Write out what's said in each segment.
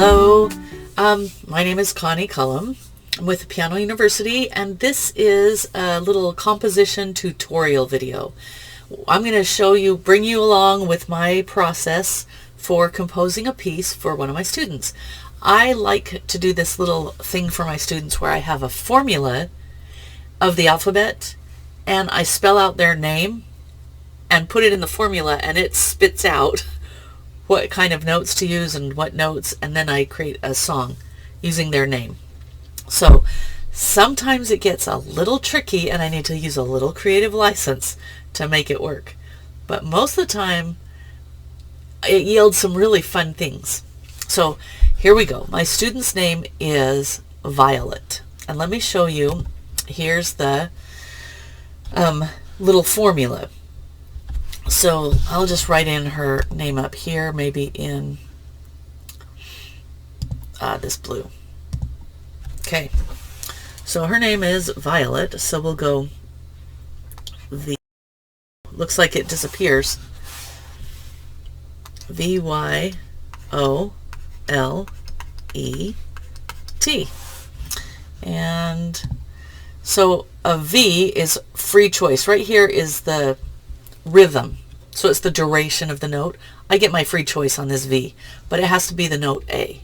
Hello, my name is Connie Cullum. I'm with Piano University, and this is a little composition tutorial video. I'm going to bring you along with my process for composing a piece for one of my students. I like to do this little thing for my students where I have a formula of the alphabet and I spell out their name and put it in the formula, and it spits out what kind of notes to use and what notes, and then I create a song using their name. So sometimes it gets a little tricky and I need to use a little creative license to make it work. But most of the time it yields some really fun things. So here we go. My student's name is Violet. And let me show you, here's the little formula. So I'll just write in her name up here, maybe in this blue. Okay, so her name is Violet, so we'll go looks like it disappears. V-Y-O-L-E-T. And so a V is free choice. Right here is the rhythm, so it's the duration of the note. I get my free choice on this V, but it has to be the note A.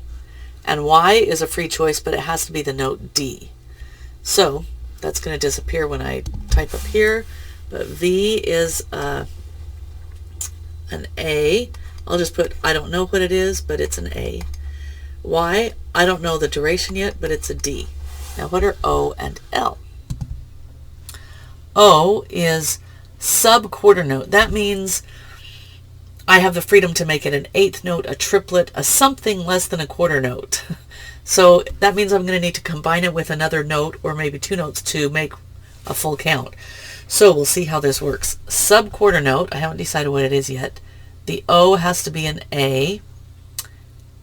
And Y is a free choice, but it has to be the note D. So that's going to disappear when I type up here, but V is an A. I'll just put, I don't know what it is, but it's an A. Y, I don't know the duration yet, but it's a D. Now what are O and L? O is sub-quarter note. That means I have the freedom to make it an eighth note, a triplet, a something less than a quarter note. So that means I'm going to need to combine it with another note or maybe two notes to make a full count. So we'll see how this works. Sub-quarter note, I haven't decided what it is yet. The O has to be an A,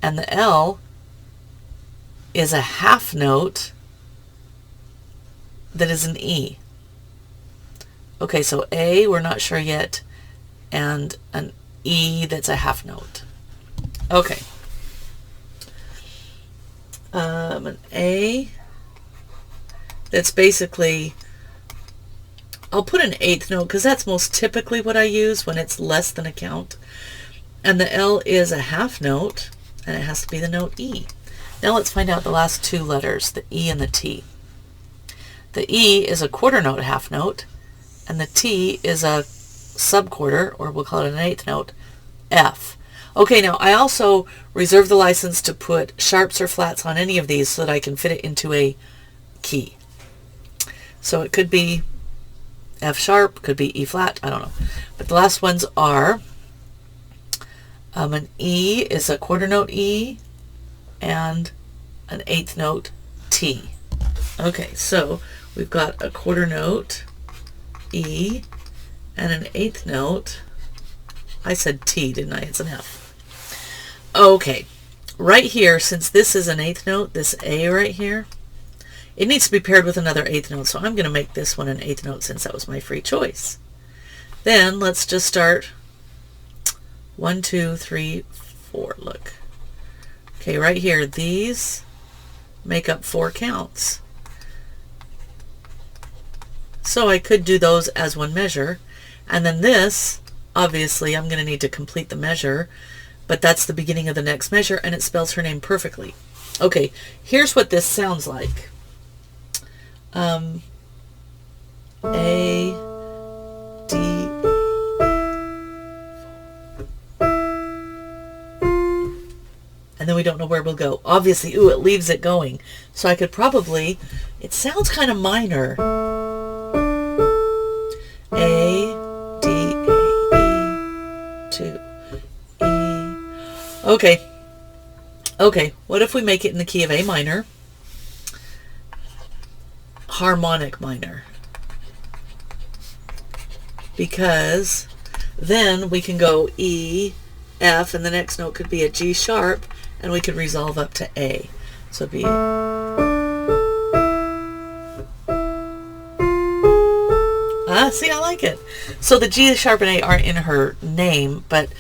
and the L is a half note that is an E. Okay, so A, we're not sure yet, and an E that's a half note. Okay. An A that's basically, I'll put an eighth note because that's most typically what I use when it's less than a count. And the L is a half note, and it has to be the note E. Now let's find out the last two letters, the E and the T. The E is a quarter note half note, and the T is a subquarter, or we'll call it an eighth note, F. Okay, now I also reserve the license to put sharps or flats on any of these so that I can fit it into a key. So it could be F sharp, could be E flat, I don't know. But the last ones are an E is a quarter note E and an eighth note T. Okay, so we've got a quarter note E and an eighth note. I said T, didn't I? It's an F. Okay, right here, since this is an eighth note, this A right here, it needs to be paired with another eighth note, so I'm going to make this one an eighth note since that was my free choice. Then let's just start 1, 2, 3, 4. Look. Okay, right here, these make up 4 counts. So I could do those as one measure. And then this, obviously, I'm going to need to complete the measure, but that's the beginning of the next measure, and it spells her name perfectly. Okay, here's what this sounds like. A, D, and then we don't know where we'll go. Obviously, ooh, it leaves it going. So I could probably, it sounds kind of minor. A, D, A, E, 2, E. Okay. Okay, what if we make it in the key of A minor? Harmonic minor. Because then we can go E, F, and the next note could be a G sharp, and we could resolve up to A. So it'd be see, I like it. So the G sharp and A aren't in her name, but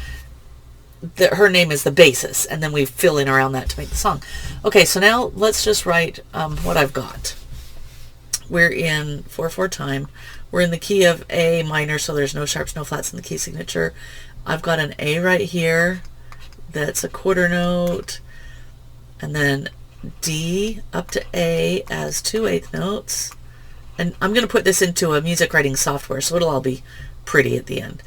her name is the basis, and then we fill in around that to make the song. Okay, so now let's just write what I've got. We're in 4/4 time. We're in the key of A minor, so there's no sharps, no flats in the key signature. I've got an A right here that's a quarter note, and then D up to A as 2 eighth notes. And I'm going to put this into a music writing software, so it'll all be pretty at the end.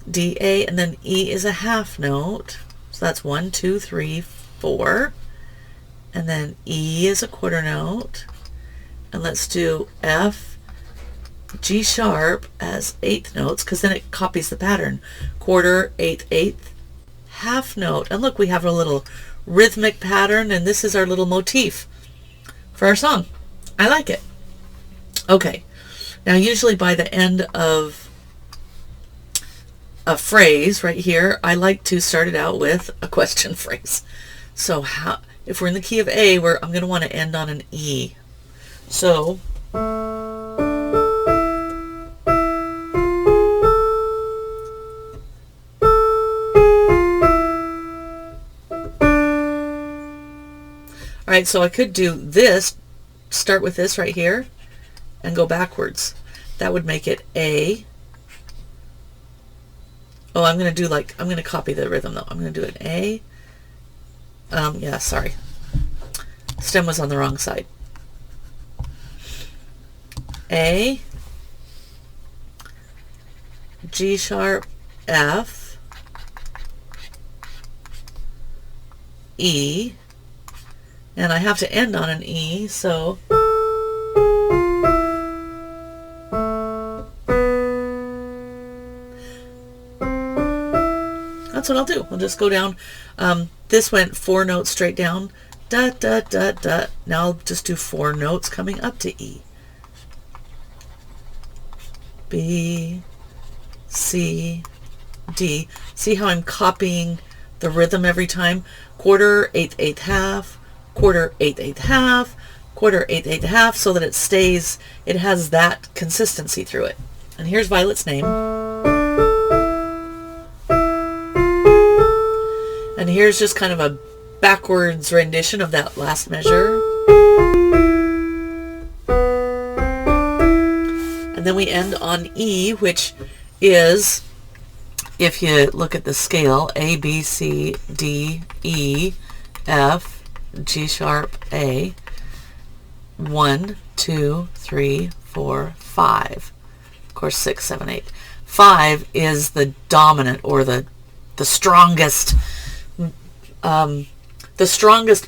D, A, and then E is a half note. So that's 1, 2, 3, 4. And then E is a quarter note. And let's do F, G sharp as eighth notes, because then it copies the pattern. Quarter, eighth, eighth, half note. And look, we have a little rhythmic pattern, and this is our little motif for our song. I like it. Okay, now usually by the end of a phrase right here, I like to start it out with a question phrase. So if we're in the key of A, I'm going to want to end on an E. So all right, so I could do this, start with this right here, and go backwards. That would make it A. Oh, I'm going to copy the rhythm though. I'm going to do an A. Yeah, sorry. Stem was on the wrong side. A, G sharp, F, E, and I have to end on an E, so that's what I'll do. I'll just go down. This went 4 notes straight down. Da, da, da, da. Now I'll just do 4 notes coming up to E. B, C, D. See how I'm copying the rhythm every time? Quarter, eighth, eighth, half, quarter, eighth, eighth, half, quarter, eighth, eighth, half, so that it stays, it has that consistency through it. And here's Violet's name. And here's just kind of a backwards rendition of that last measure. And then we end on E, which is, if you look at the scale, A, B, C, D, E, F, G sharp, A, 1, 2, 3, 4, 5. Of course, 6, 7, 8. 5 is the dominant, or the strongest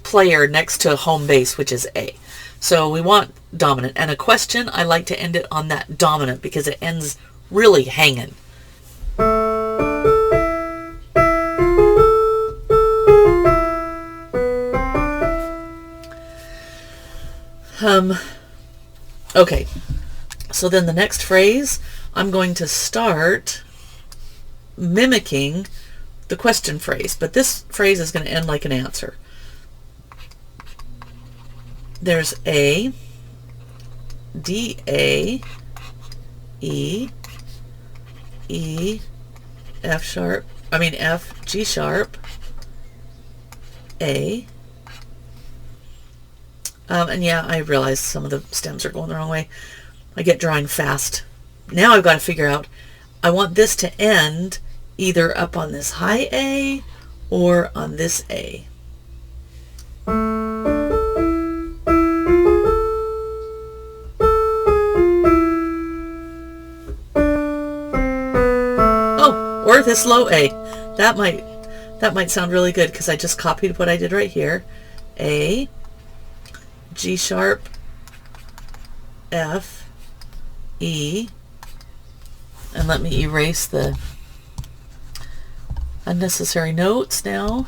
player next to home base, which is A. So we want dominant. And a question, I like to end it on that dominant because it ends really hanging. Okay, so then the next phrase, I'm going to start mimicking the question phrase, but this phrase is going to end like an answer. There's A, D, A, E, E, F sharp, F, G sharp, A. And yeah, I realize some of the stems are going the wrong way. I get drawing fast. Now I've got to figure out, I want this to end either up on this high A or on this A. Oh, or this low A. That might sound really good because I just copied what I did right here. A, G sharp, F, E, and let me erase the unnecessary notes now,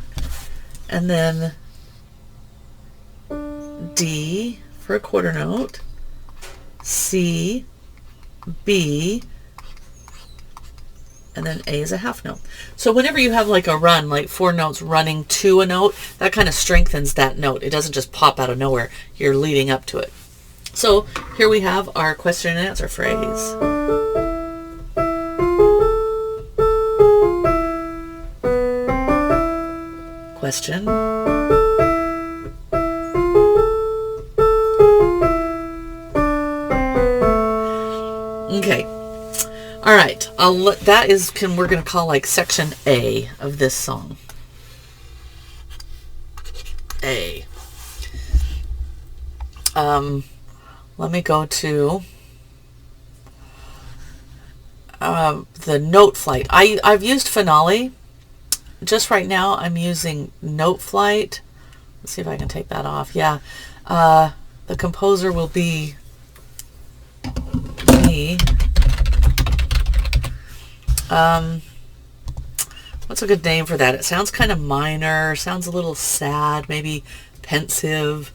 and then D for a quarter note, C, B, and then A is a half note. So whenever you have like a run, like 4 notes running to a note, that kind of strengthens that note. It doesn't just pop out of nowhere. You're leading up to it. So here we have our question and answer phrase. question. Okay. All right. That is we're going to call like section A of this song. A. Let me go to the note flight. I've used Finale. Just right now I'm using note flight. Let's see if I can take that off. Yeah. The composer will be me. What's a good name for that? It sounds kind of minor, sounds a little sad, maybe pensive.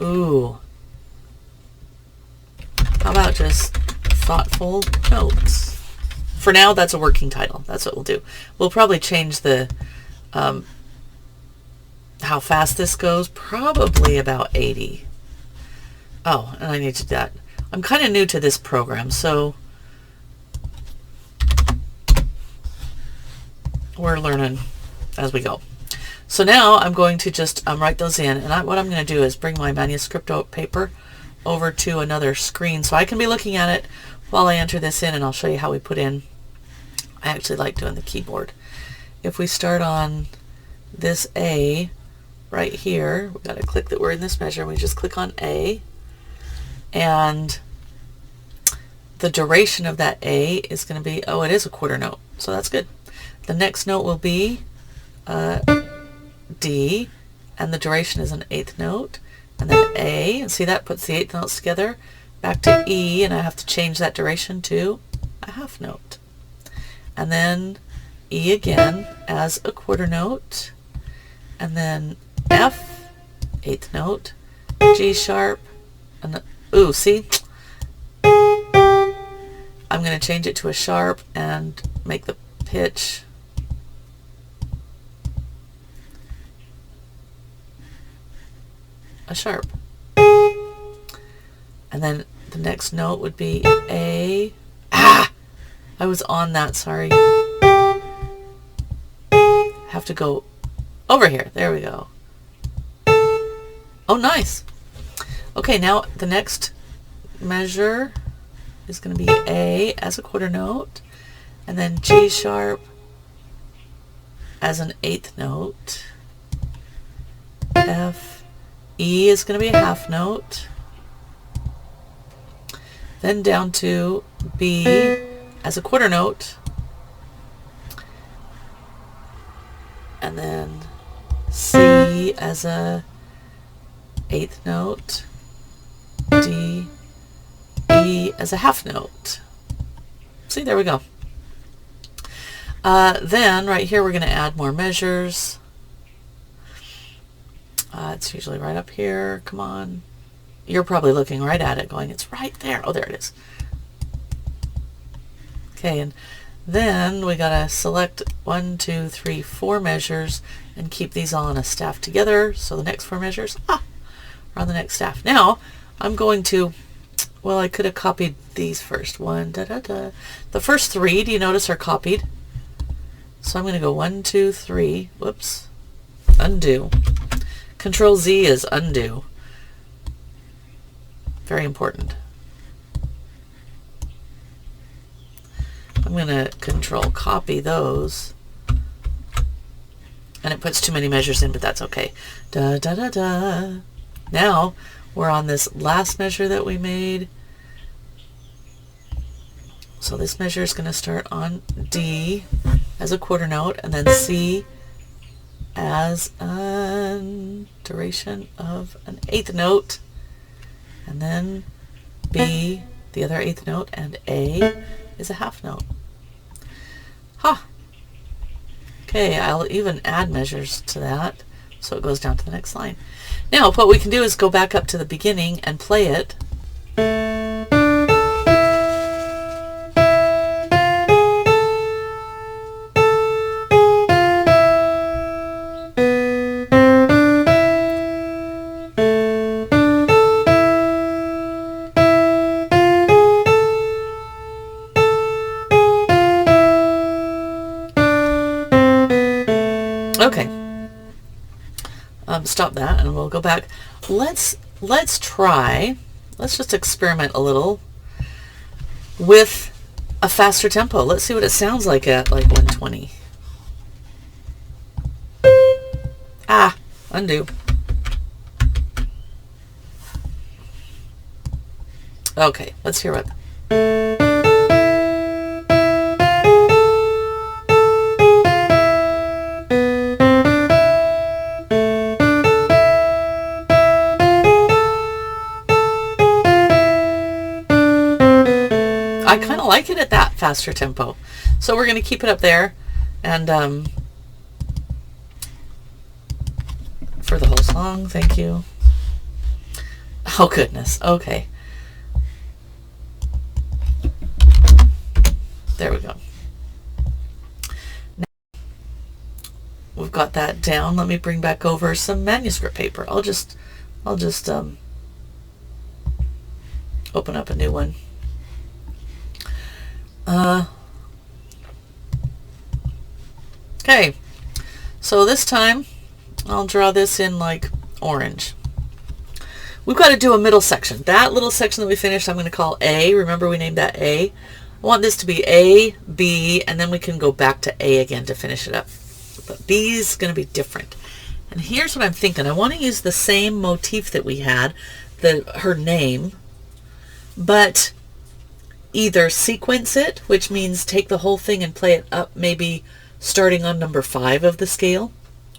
Ooh. How about just Thoughtful Notes? For now, that's a working title. That's what we'll do. We'll probably change the how fast this goes. Probably about 80. Oh, and I need to do that. I'm kind of new to this program, so we're learning as we go. So now I'm going to just write those in, and what I'm going to do is bring my manuscript paper over to another screen so I can be looking at it while I enter this in, and I'll show you how we put in. I actually like doing the keyboard. If we start on this A right here, we've got to click that we're in this measure, and we just click on A, and the duration of that A is going to be, oh, it is a quarter note, so that's good. The next note will be D, and the duration is an eighth note, and then A, and see that puts the eighth notes together, back to E, and I have to change that duration to a half note, and then E again as a quarter note, and then F, eighth note, G sharp, and ooh, see, I'm going to change it to a sharp and make the pitch a sharp. And then the next note would be A. I was on that, sorry. Have to go over here. There we go. Oh, nice. Okay, now the next measure is going to be A as a quarter note, and then G sharp as an eighth note, F, E is going to be a half note, then down to B as a quarter note, and then C as a eighth note, D, E as a half note. See, there we go. Then right here we're going to add more measures. It's usually right up here. Come on. You're probably looking right at it going, it's right there. Oh, there it is. Okay, and then we got to select 1, 2, 3, 4 measures and keep these all on a staff together. So the next 4 measures are on the next staff. Now I'm going to, well, I could have copied these first. 1, da, da, da. The first 3, do you notice, are copied? So I'm going to go 1, 2, 3. Whoops. Undo. Control Z is undo. Very important. I'm going to control copy those. And it puts too many measures in, but that's okay. Da, da, da, da. Now we're on this last measure that we made. So this measure is going to start on D as a quarter note, and then C as a duration of an eighth note, and then B, the other eighth note, and A is a half note. Okay, I'll even add measures to that so it goes down to the next line. Now what we can do is go back up to the beginning and play it. stop that and we'll go back. Let's just experiment a little with a faster tempo. Let's see what it sounds like at like 120. Undo. Okay, let's hear it. I kind of like it at that faster tempo. So we're going to keep it up there, and for the whole song, thank you. Oh goodness, okay. There we go. Now we've got that down. Let me bring back over some manuscript paper. I'll just open up a new one. Okay, so this time I'll draw this in like orange. We've got to do a middle section. That little section that we finished, I'm going to call A. Remember we named that A. I want this to be A, B, and then we can go back to A again to finish it up. But B is going to be different. And here's what I'm thinking. I want to use the same motif that we had, her name, but either sequence it, which means take the whole thing and play it up, maybe starting on number 5 of the scale,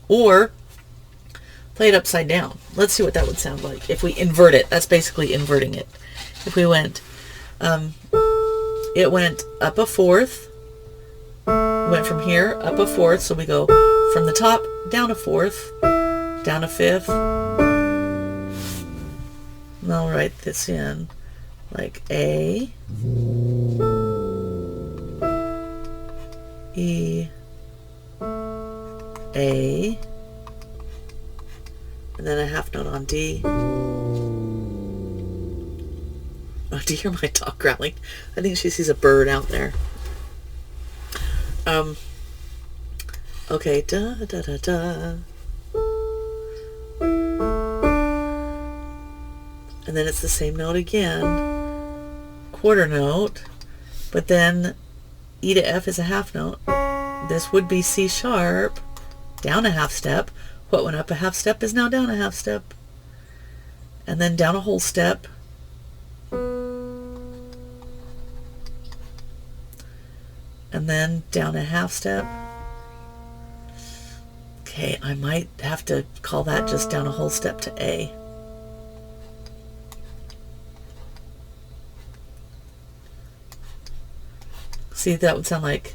or play it upside down. Let's see what that would sound like if we invert it. That's basically inverting it. If we went, it went up a fourth, went from here up a fourth, so we go from the top down a fourth, down a fifth, and I'll write this in like A, E, A, and then a half note on D. Oh, do you hear my dog growling? I think she sees a bird out there. Okay, da da da da. And then it's the same note again, quarter note, but then E to F is a half note. This would be C sharp, down a half step. What went up a half step is now down a half step. And then down a whole step. And then down a half step. Okay, I might have to call that just down a whole step to A. See, that would sound like.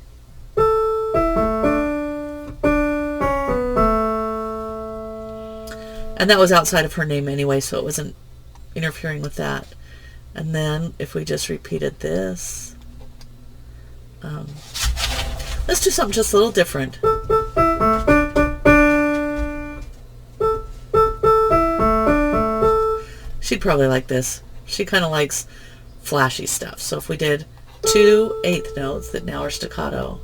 And that was outside of her name anyway, so it wasn't interfering with that. And then if we just repeated this, let's do something just a little different. She'd probably like this. She kind of likes flashy stuff. So if we did 2 eighth notes that now are staccato.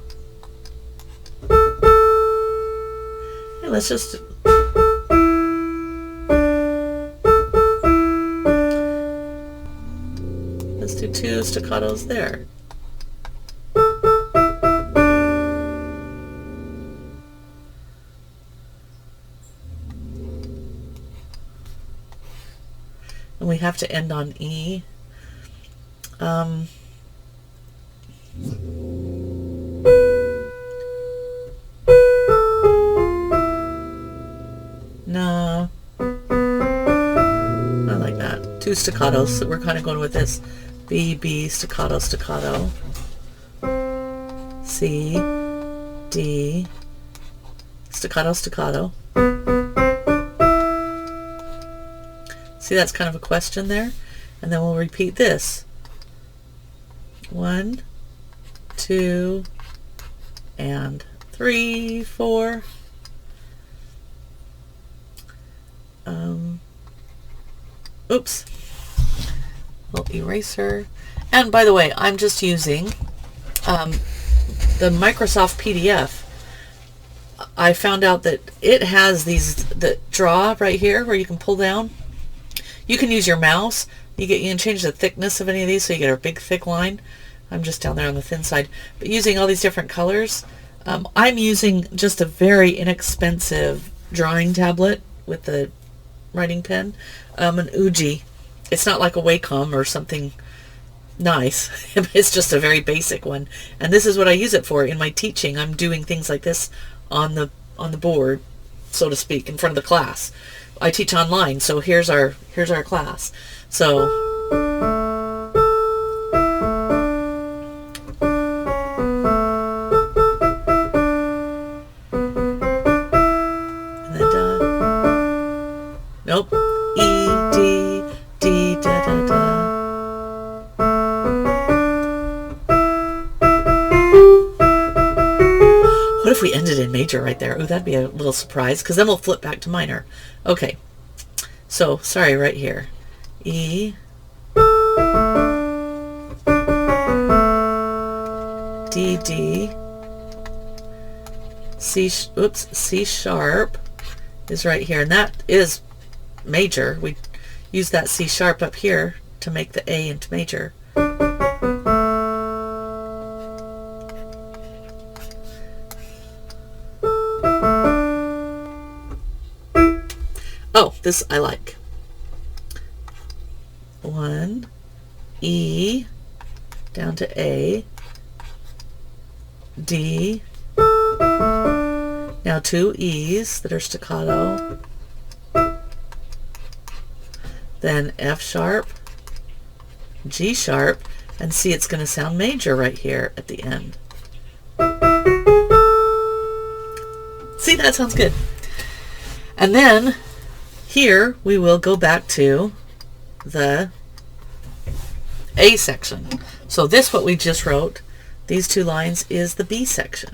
Hey, let's just do 2 staccatos there. And we have to end on E. No, I like that. 2 staccatos. So we're kind of going with this. B, B, staccato, staccato. C, D, staccato, staccato. See, that's kind of a question there. And then we'll repeat this. 1, 2, and 3, 4. Oops. Little eraser. And by the way, I'm just using the Microsoft PDF. I found out that it has these that draw right here where you can pull down. You can use your mouse. You can change the thickness of any of these so you get a big thick line. I'm just down there on the thin side. But using all these different colors, I'm using just a very inexpensive drawing tablet with the writing pen, an Uji. It's not like a Wacom or something nice. It's just a very basic one. And this is what I use it for in my teaching. I'm doing things like this on the board, so to speak, in front of the class. I teach online, so here's our class. So and then nope. E D D da da da. What if we ended in major right there? Oh, that'd be a little surprise, because then we'll flip back to minor. Okay, so sorry, right here. E D D C. Oops, C sharp is right here, and that is major. We use that C sharp up here to make the A into major. Oh, this I like. 1, E, down to A, D, now 2 E's that are staccato, then F sharp, G sharp, and see, it's going to sound major right here at the end. See, that sounds good. And then here we will go back to the A section. So this, what we just wrote, these 2 lines, is the B section,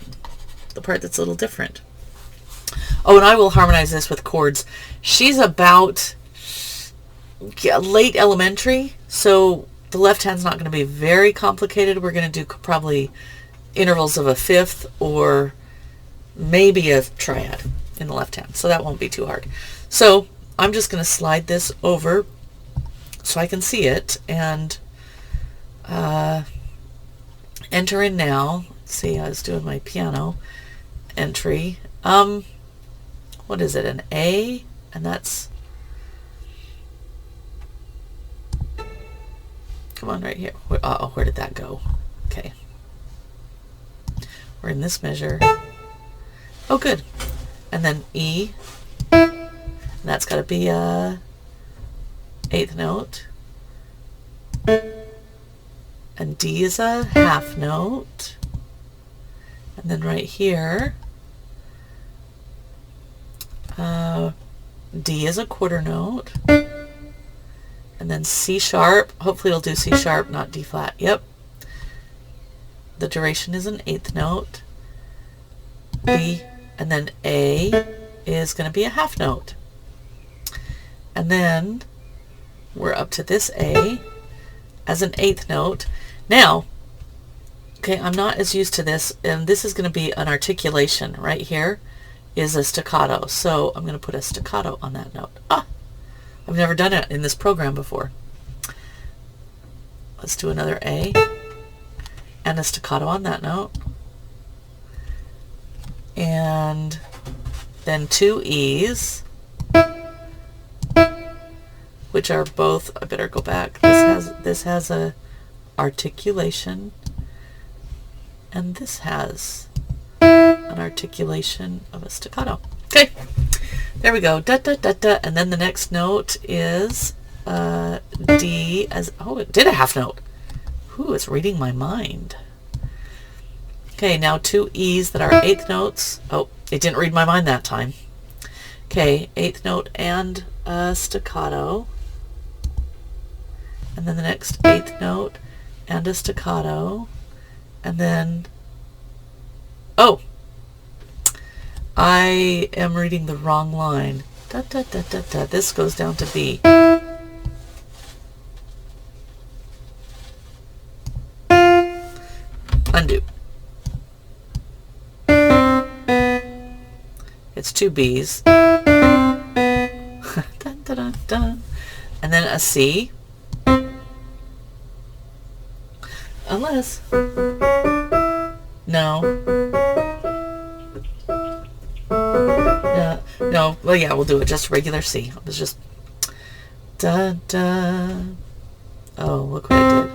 the part that's a little different. Oh, and I will harmonize this with chords. She's about late elementary, so the left hand's not going to be very complicated. We're going to do probably intervals of a fifth or maybe a triad in the left hand, so that won't be too hard. So I'm just going to slide this over so I can see it and enter in now. Let's see, I was doing my piano entry. What is it, an A? And that's, come on, right here. Uh-oh, where did that go? Okay. We're in this measure. Oh, good. And then E. And that's got to be a 8th note. And D is a half note. And then right here, D is a quarter note. And then C sharp. Hopefully it'll do C sharp, not D flat. Yep. The duration is an 8th note. B. And then A is going to be a half note. And then we're up to this A as an 8th note. Now, okay, I'm not as used to this, and this is going to be an articulation. Right here is a staccato, so I'm going to put a staccato on that note. Ah, I've never done it in this program before. Let's do another A and a staccato on that note. And then 2 E's, which are both, I better go back. This has a articulation, and this has an articulation of a staccato. Okay, there we go. Da da da da. And then the next note is D as, oh, it did a half note. Ooh, it's reading my mind. Okay, now 2 E's that are 8th notes. Oh, it didn't read my mind that time. Okay, 8th note and a staccato. And then the next 8th note and a staccato. And then, oh, I am reading the wrong line. Da, da, da, da, da. This goes down to B. Undo. it's 2 B's. Dun, dun, dun, dun. And then a C. Unless, no. No, well, yeah, we'll do it just regular C. It was just da da. Oh, look what I did.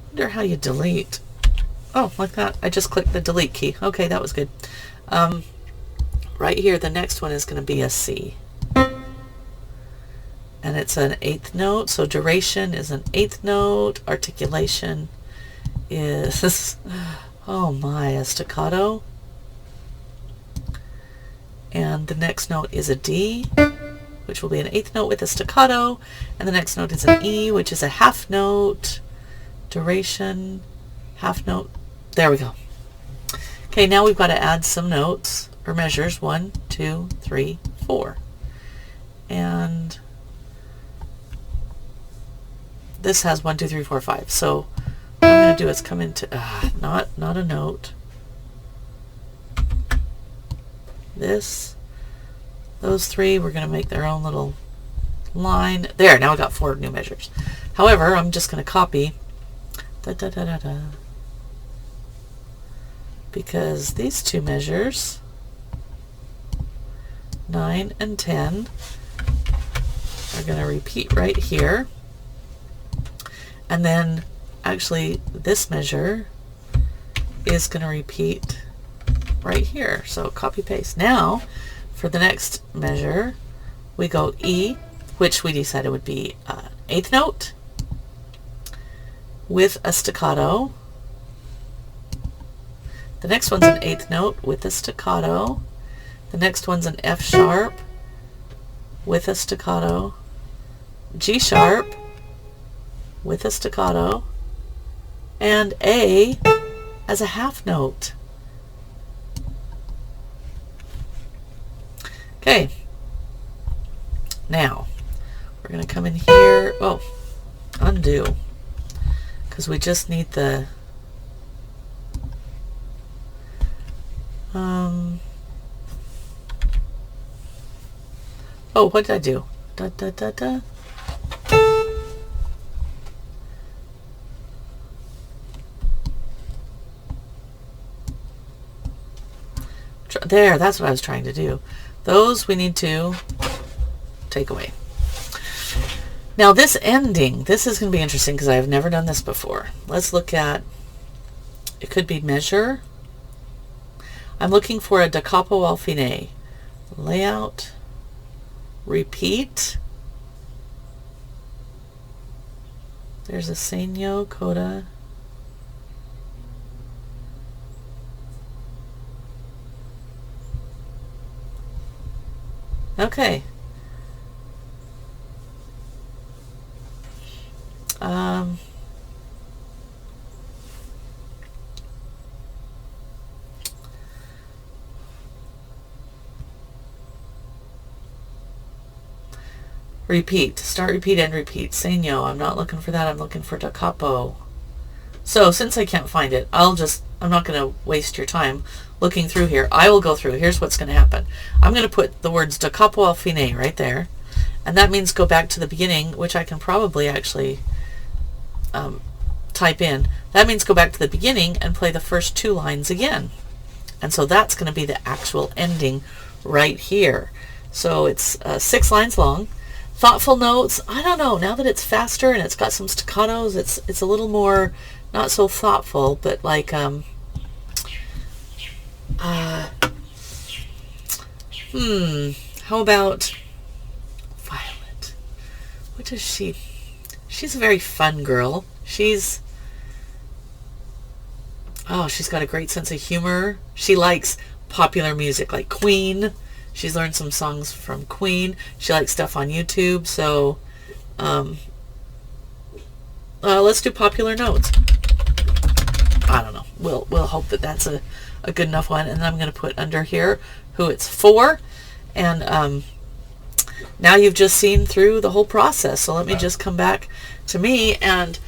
Wonder how you delete. Oh, like that. I just clicked the delete key. Okay, that was good. Right here, the next one is going to be a C. And it's an 8th note, so duration is an 8th note. Articulation is, oh my, a staccato. And the next note is a D, which will be an 8th note with a staccato. And the next note is an E, which is a half note. Duration, half note. There we go. Okay, now we've got to add some notes or measures. 1, 2, 3, 4. And this has 1, 2, 3, 4, 5. So what I'm going to do is come into not a note. This, those 3, we're going to make their own little line. There, now I got 4 new measures. However, I'm just going to copy da da da da da, because these 2 measures, 9 and 10, are going to repeat right here. And then actually this measure is going to repeat right here. So copy paste. Now for the next measure we go E, which we decided would be 8th note with a staccato. The next one's an 8th note with a staccato. The next one's an F sharp with a staccato. G sharp with a staccato, and A as a half note. Okay, now we're going to come in here. Oh, undo, because we just need the oh, what did I do? Da da da da. There, that's what I was trying to do. Those we need to take away. Now this ending, this is going to be interesting because I have never done this before. Let's look at, it could be measure. I'm looking for a da capo al fine. Layout, repeat. There's a segno, coda. Okay. Repeat. Start, repeat, and repeat. Segno. I'm not looking for that. I'm looking for da capo. So since I can't find it, I'm not going to waste your time looking through here. I will go through. Here's what's going to happen. I'm going to put the words da capo al fine right there. And that means go back to the beginning, which I can probably actually type in. That means go back to the beginning and play the first 2 lines again. And so that's going to be the actual ending right here. So it's 6 lines long. Thoughtful notes, I don't know, now that it's faster and it's got some staccatos, it's a little more, not so thoughtful, but like, how about Violet? What does she, she's a very fun girl. She's got a great sense of humor. She likes popular music like Queen. She's learned some songs from Queen. She likes stuff on YouTube. So let's do popular notes. I don't know. We'll hope that that's a good enough one. And then I'm going to put under here who it's for. And now you've just seen through the whole process. So let me just come back to me, and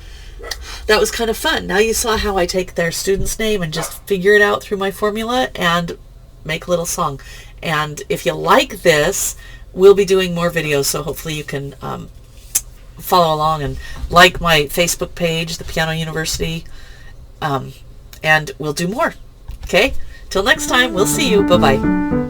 that was kind of fun. Now you saw how I take their student's name and just figure it out through my formula and make a little song. And if you like this, we'll be doing more videos, so hopefully you can follow along and like my Facebook page, the Piano University, and we'll do more. Okay? Till next time, we'll see you. Bye-bye.